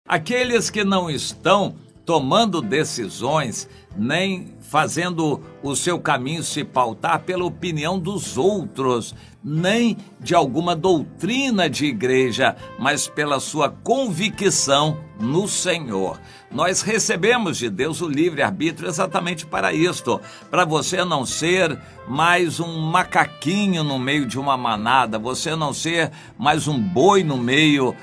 Aqueles que não estão tomando decisões, nem fazendo o seu caminho se pautar pela opinião dos outros, nem de alguma doutrina de igreja, mas pela sua convicção no Senhor. Nós recebemos de Deus o livre-arbítrio exatamente para isto, para você não ser mais um macaquinho no meio de uma manada, você não ser mais um boi no meio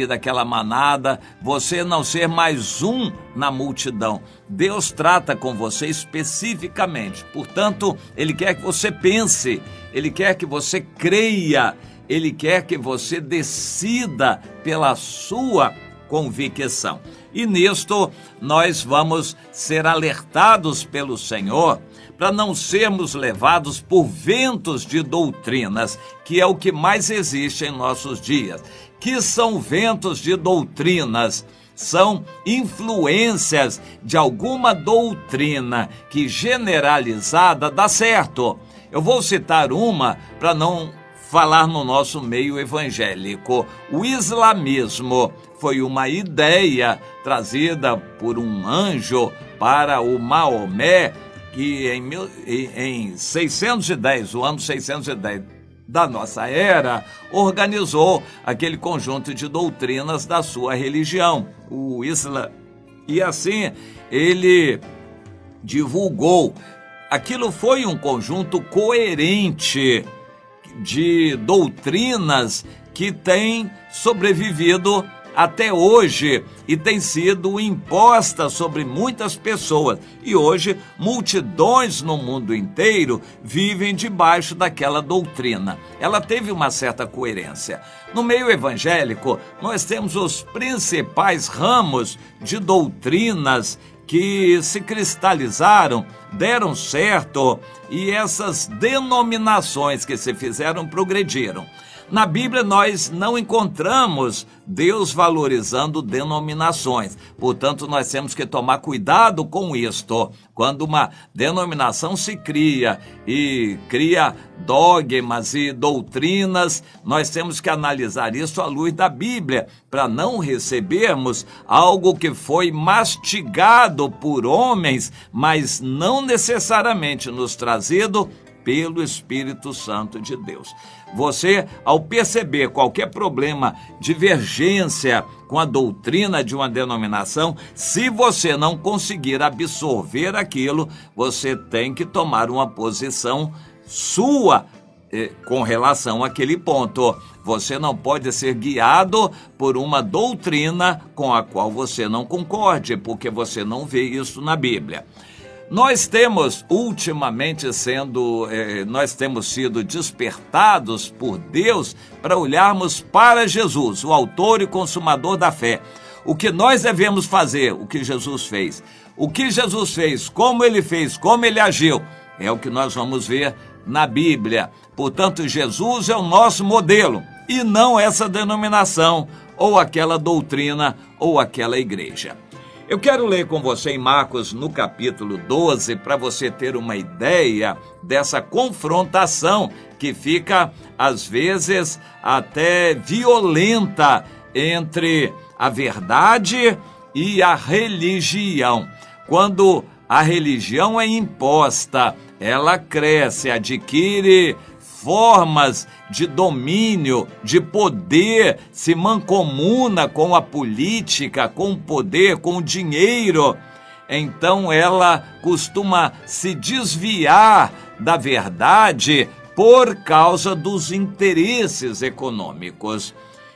daquela manada, você não ser mais um na multidão. Deus trata com você especificamente, portanto, Ele quer que você pense, Ele quer que você creia, Ele quer que você decida pela sua convicção. E nisto nós vamos ser alertados pelo Senhor para não sermos levados por ventos de doutrinas, que é o que mais existe em nossos dias. Que são ventos de doutrinas? São influências de alguma doutrina que generalizada dá certo. Eu vou citar uma para não falar no nosso meio evangélico. O islamismo foi uma ideia trazida por um anjo para o Maomé, que em 610, o ano 610 da nossa era, organizou aquele conjunto de doutrinas da sua religião, o Islã. E assim ele divulgou. Aquilo foi um conjunto coerente de doutrinas que tem sobrevivido até hoje e tem sido imposta sobre muitas pessoas. E hoje, multidões no mundo inteiro vivem debaixo daquela doutrina. Ela teve uma certa coerência. No meio evangélico, nós temos os principais ramos de doutrinas que se cristalizaram, deram certo, e essas denominações que se fizeram progrediram. Na Bíblia nós não encontramos Deus valorizando denominações, portanto nós temos que tomar cuidado com isto. Quando uma denominação se cria e cria dogmas e doutrinas, nós temos que analisar isso à luz da Bíblia, para não recebermos algo que foi mastigado por homens, mas não necessariamente nos trazido pelo Espírito Santo de Deus. Você, ao perceber qualquer problema, divergência com a doutrina de uma denominação, se você não conseguir absorver aquilo, você tem que tomar uma posição sua com relação àquele ponto. Você não pode ser guiado por uma doutrina com a qual você não concorde, porque você não vê isso na Bíblia. Nós temos ultimamente nós temos sido despertados por Deus para olharmos para Jesus, o autor e consumador da fé. O que nós devemos fazer, o que Jesus fez. O que Jesus fez, como ele agiu, é o que nós vamos ver na Bíblia. Portanto, Jesus é o nosso modelo e não essa denominação, ou aquela doutrina, ou aquela igreja. Eu quero ler com você em Marcos, no capítulo 12, para você ter uma ideia dessa confrontação que fica, às vezes, até violenta entre a verdade e a religião. Quando a religião é imposta, ela cresce, adquire formas de domínio, de poder, se mancomuna com a política, com o poder, com o dinheiro. Então ela costuma se desviar da verdade por causa dos interesses econômicos.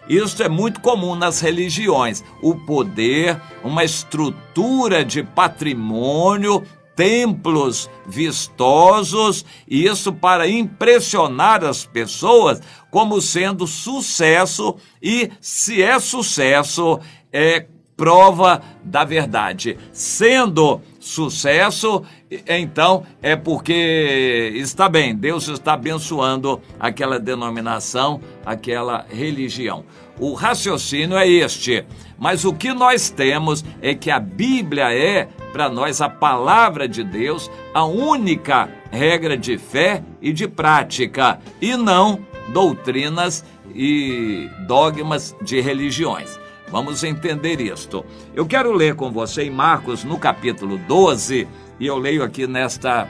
Isso é muito comum nas religiões. O poder, uma estrutura de patrimônio, templos vistosos, e isso para impressionar as pessoas como sendo sucesso, e se é sucesso, é prova da verdade. Sendo sucesso, então é porque está bem, Deus está abençoando aquela denominação, aquela religião. O raciocínio é este, mas o que nós temos é que a Bíblia é, para nós, a palavra de Deus, a única regra de fé e de prática, e não doutrinas e dogmas de religiões. Vamos entender isto. Eu quero ler com você em Marcos, no capítulo 12, e eu leio aqui nesta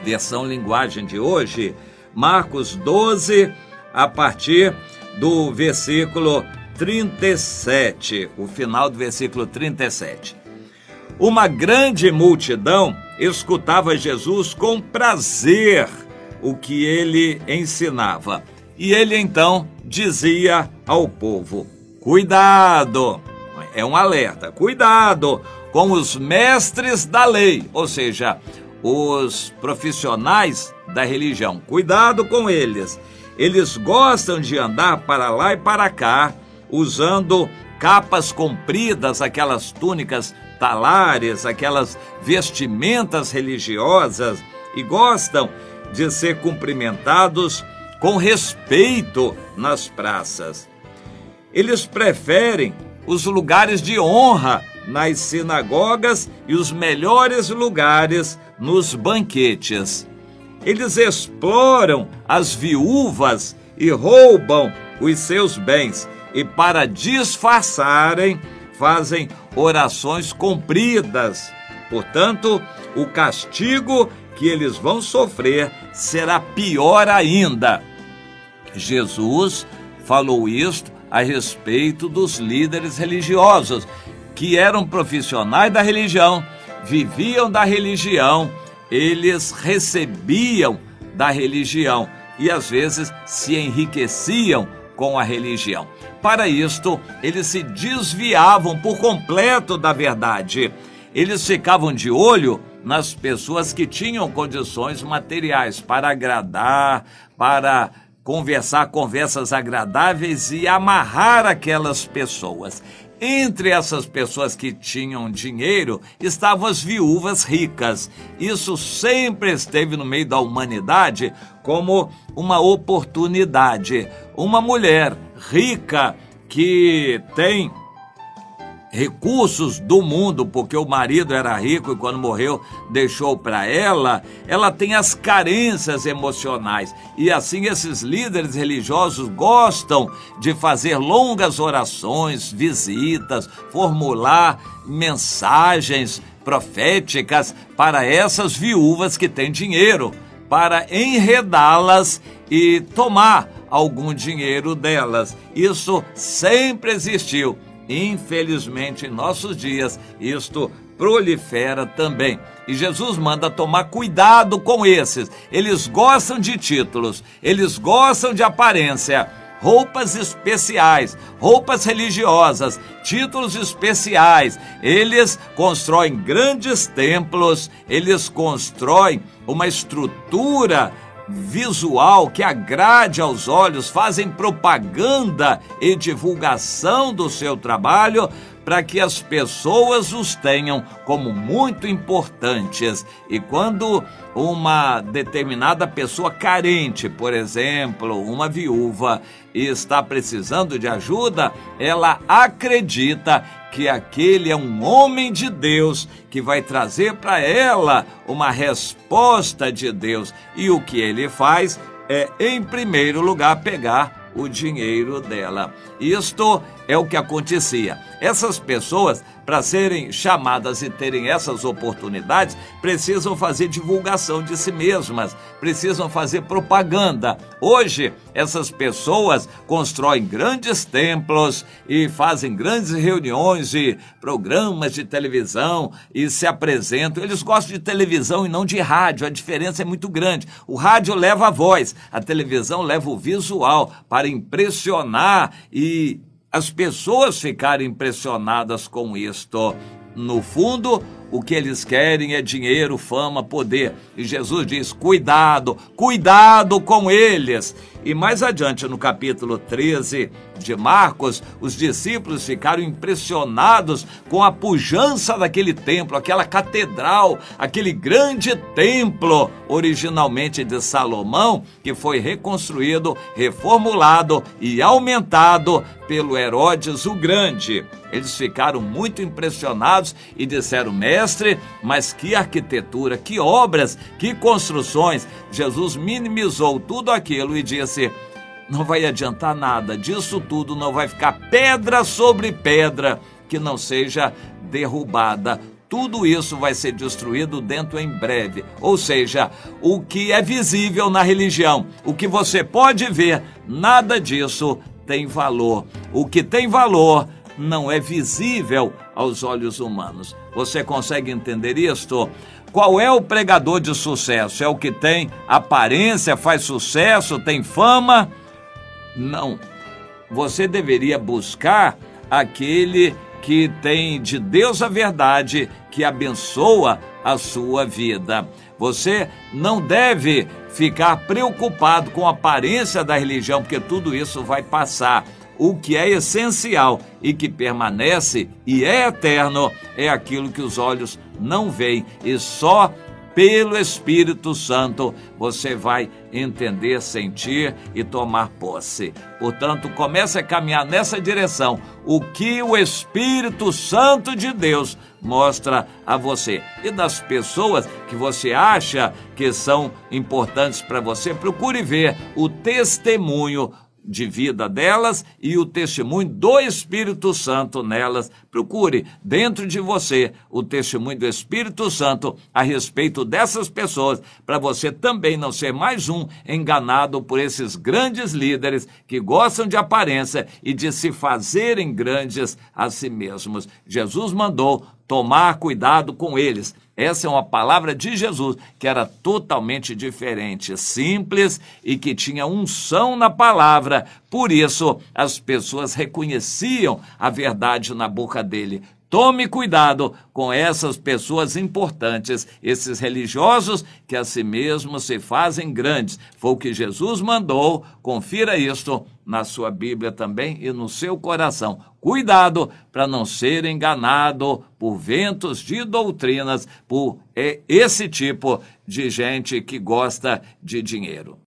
versão linguagem de hoje, Marcos 12, a partir do versículo 37, o final do versículo 37. Uma grande multidão escutava Jesus com prazer o que ele ensinava. E ele então dizia ao povo: cuidado, é um alerta, cuidado com os mestres da lei, ou seja, os profissionais da religião, cuidado com eles. Eles gostam de andar para lá e para cá, usando capas compridas, aquelas túnicas talares, aquelas vestimentas religiosas, e gostam de ser cumprimentados com respeito nas praças. Eles preferem os lugares de honra nas sinagogas e os melhores lugares nos banquetes. Eles exploram as viúvas e roubam os seus bens, e para disfarçarem, fazem orações compridas. Portanto, o castigo que eles vão sofrer será pior ainda. Jesus falou isto a respeito dos líderes religiosos, que eram profissionais da religião, viviam da religião, eles recebiam da religião e às vezes se enriqueciam com a religião. Para isto, eles se desviavam por completo da verdade. Eles ficavam de olho nas pessoas que tinham condições materiais para agradar, para conversar conversas agradáveis e amarrar aquelas pessoas. Entre essas pessoas que tinham dinheiro estavam as viúvas ricas. Isso sempre esteve no meio da humanidade como uma oportunidade. Uma mulher rica que tem recursos do mundo, porque o marido era rico e quando morreu deixou para ela tem as carências emocionais. E assim esses líderes religiosos gostam de fazer longas orações, visitas, formular mensagens proféticas para essas viúvas que têm dinheiro, para enredá-las e tomar algum dinheiro delas. Isso sempre existiu. Infelizmente, em nossos dias, isto prolifera também. E Jesus manda tomar cuidado com esses. Eles gostam de títulos, eles gostam de aparência, roupas especiais, roupas religiosas, títulos especiais. Eles constroem grandes templos, eles constroem uma estrutura visual que agrade aos olhos, fazem propaganda e divulgação do seu trabalho para que as pessoas os tenham como muito importantes. E quando uma determinada pessoa carente, por exemplo, uma viúva, está precisando de ajuda, ela acredita que aquele é um homem de Deus que vai trazer para ela uma resposta de Deus. E o que ele faz é, em primeiro lugar, pegar o dinheiro dela. Isto é o que acontecia. Essas pessoas, para serem chamadas e terem essas oportunidades, precisam fazer divulgação de si mesmas, precisam fazer propaganda. Hoje, essas pessoas constroem grandes templos e fazem grandes reuniões e programas de televisão e se apresentam. Eles gostam de televisão e não de rádio, a diferença é muito grande. O rádio leva a voz, a televisão leva o visual para impressionar e as pessoas ficarem impressionadas com isto. No fundo, o que eles querem é dinheiro, fama, poder. E Jesus diz, cuidado, cuidado com eles. E mais adiante, no capítulo 13 de Marcos, os discípulos ficaram impressionados com a pujança daquele templo, aquela catedral, aquele grande templo, originalmente de Salomão, que foi reconstruído, reformulado e aumentado pelo Herodes o Grande. Eles ficaram muito impressionados e disseram, mestre, mas que arquitetura, que obras, que construções. Jesus minimizou tudo aquilo e disse, não vai adiantar nada. Disso tudo não vai ficar pedra sobre pedra que não seja derrubada. Tudo isso vai ser destruído dentro em breve. Ou seja, o que é visível na religião, o que você pode ver, nada disso tem valor. O que tem valor não é visível aos olhos humanos. Você consegue entender isto? Qual é o pregador de sucesso? É o que tem aparência, faz sucesso, tem fama? Não. Você deveria buscar aquele que tem de Deus a verdade, que abençoa a sua vida. Você não deve ficar preocupado com a aparência da religião, porque tudo isso vai passar. O que é essencial e que permanece e é eterno é aquilo que os olhos não veem, e só pelo Espírito Santo você vai entender, sentir e tomar posse. Portanto, comece a caminhar nessa direção. O que o Espírito Santo de Deus mostra a você. E das pessoas que você acha que são importantes para você, procure ver o testemunho de vida delas e o testemunho do Espírito Santo nelas. Procure dentro de você o testemunho do Espírito Santo a respeito dessas pessoas, para você também não ser mais um enganado por esses grandes líderes que gostam de aparência e de se fazerem grandes a si mesmos. Jesus mandou tomar cuidado com eles. Essa é uma palavra de Jesus que era totalmente diferente, simples e que tinha unção na palavra. Por isso, as pessoas reconheciam a verdade na boca dele. Tome cuidado com essas pessoas importantes, esses religiosos que a si mesmos se fazem grandes. Foi o que Jesus mandou. Confira isto na sua Bíblia também e no seu coração. Cuidado para não ser enganado por ventos de doutrinas, por esse tipo de gente que gosta de dinheiro.